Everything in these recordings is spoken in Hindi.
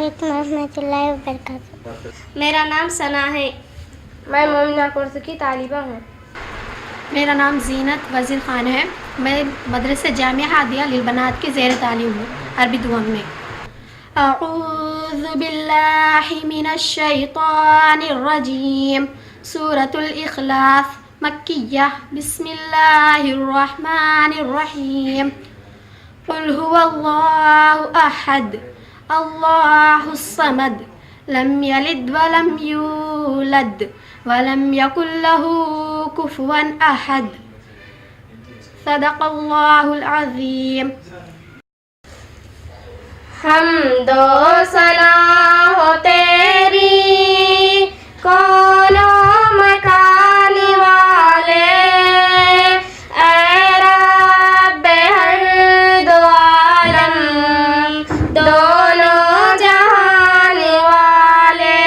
वालेकुम रहमतुल्लाहि व बरकातुहू। मेरा नाम सना है। मैं मोमिना कोर्स की तालिबा हूँ। मेरा नाम ज़ीनत वज़ीर ख़ान है। मैं मदरसे जामिया हादिया लिलबनात की ज़ेर तालीम हूँ अरबी दुआम में। अऊज़ु बिल्लाहि मिनश शैतानिर रजीम। सूरतुल इख़लास मक्किय्या। बिस्मिल्लाहिर रहमानिर रहीम। क़ुल हुवल्लाहु अहद अल्लाहुस समद लम यलिद वलम यूलद वलम यकुल लहू कुफुवन अहद। सदक़ल्लाहुल अज़ीम। हमदो सना हो तेरी कौनो मकान वाले, ऐ रब्बे हर दो आलम दोनों जहान वाले।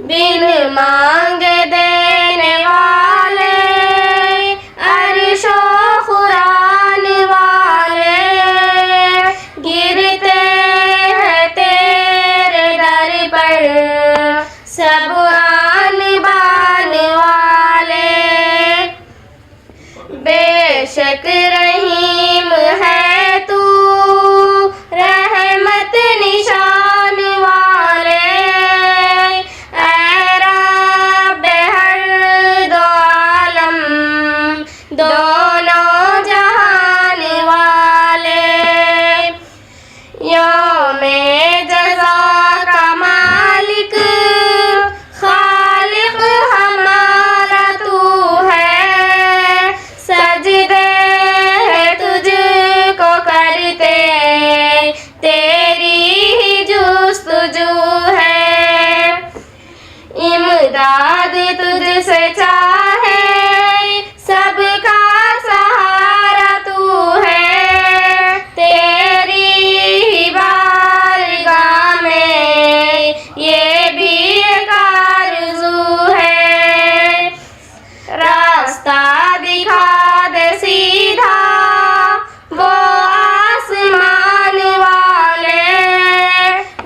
बिन मांगे देने वाले अर्शो खुरान वाले, गिरते हैं तेरे दर पर सब आन बान वाले। बेशक रहीम है तू रहमत निशान वाले, ऐ रब्बे हर दो आलम दोनों जहान वाले। यौमे जज़ा का मालिक खालिक हमारा तू है, सजदे तुझको करते तेरी ही जुस्तजू है। इमदाद तुझसे चाहे सबका सहारा तू है, तेरी ही बारगाह में ये भी एक आरज़ू है। रास्ता दिखा दे सीधा वो आसमान वाले,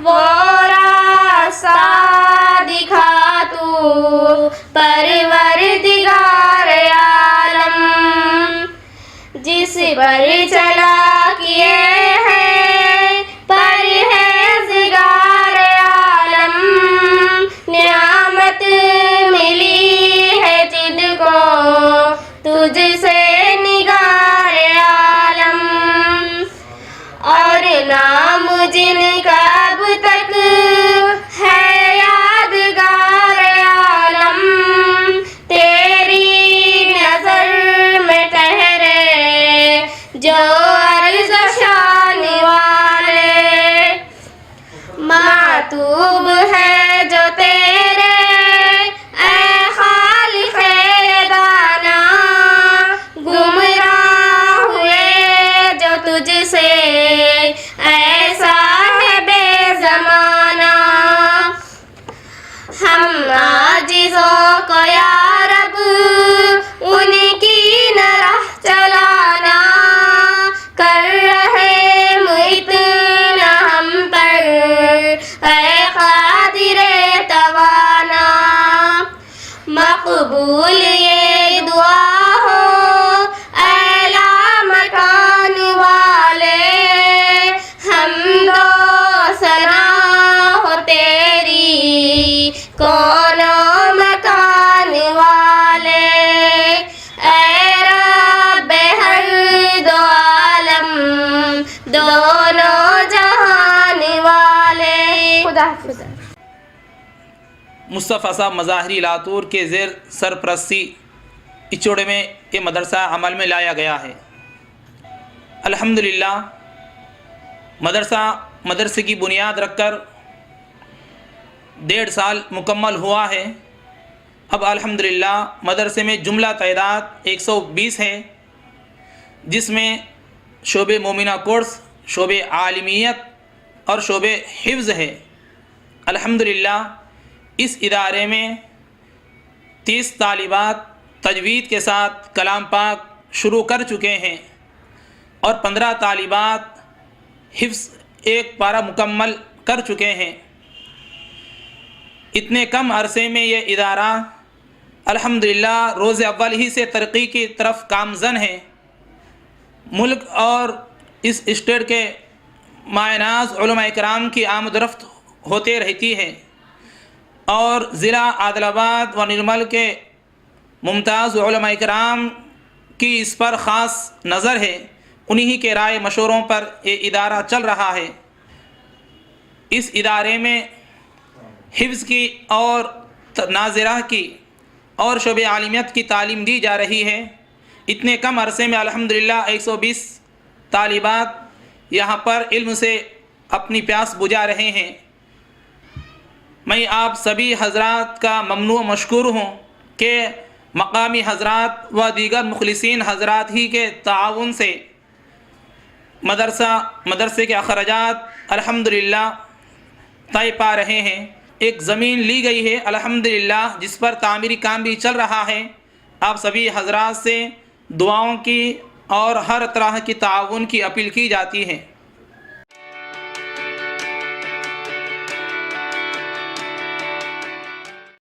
वो रास्ता दिखा तू परवरदिगार आलम। जिस पर चला किए हैं परहेज़गार आलम, नियामत मिली है जिनको तुझसे निगार आलम। और नाम जिनका अब तक है यादगार आलम, तेरी नजर में ठहरे जो अर्ज़ शान वाले। मातूब है जो तेरे ऐ खालिक़े दाना, गुमराह हुए जो तुझसे ऐ साहिबे ज़माना। हम आजिज़ों को या रब उनकी न राह चलाना, कर रहे इतना हम पर ऐ क़ादिरे तवाना। मक़बूल ये दुआ हो ऐ लामकान वाले, हम दो सना हो तेरी कौनो मकान वाले, ऐ रब्बे हर दो आलम दोनों जहान वाले। खुदा हाफ़िज़। मुस्तफ़ा साहब मज़ाहिरी लातूर के ज़ेर सरपरस्ती इचोड़े में ये मदरसा अमल में लाया गया है। अल्हम्दुलिल्लाह मदरसे की बुनियाद रखकर 1.5 साल मुकम्मल हुआ है। अब अल्हम्दुलिल्लाह मदरसे में जुमला तादाद 120 है, जिसमें शोबे मोमिना कोर्स, शोबे आलिमियत और शोबे हिफ्ज़ है। अल्हम्दुलिल्लाह इस इदारे में 30 तालिबात तजवीद के साथ कलाम पाक शुरू कर चुके हैं और 15 तालिबात हिफ्ज़ एक पारा मुकम्मल कर चुके हैं। इतने कम अरसे में ये इदारा अल्हम्दुलिल्लाह रोज़ अव्वल ही से तरक्की की तरफ गामज़न है। मुल्क और इस स्टेट के मायनाज़ उलमा इकराम की आमद रफ्त होते रहती है और ज़िला आदिलाबाद व निर्मल के मुमताज़ उलमा इकराम की इस पर ख़ास नज़र है। उन्हीं के राय मशवरों पर ये इदारा चल रहा है। इस इदारे में हिफ्ज़ की और नाज़िरा की और शोबे आलिमियत की तालीम दी जा रही है। इतने कम अरसे में अल्हम्दुलिल्लाह 120 तालिबात यहाँ पर इल्म से अपनी प्यास बुझा रहे हैं। मैं आप सभी हज़रात का ममनू मशकूर हूँ कि मकामी हज़रात व दीगर मुखलिसीन हज़रात ही के ताउन से मदरसे के अखराजात अल्हम्दुलिल्लाह तय पा रहे हैं। एक ज़मीन ली गई है अल्हम्दुलिल्लाह जिस पर तामीरी काम भी चल रहा है। आप सभी हज़रात से दुआओं की और हर तरह की ताउन की अपील की जाती है।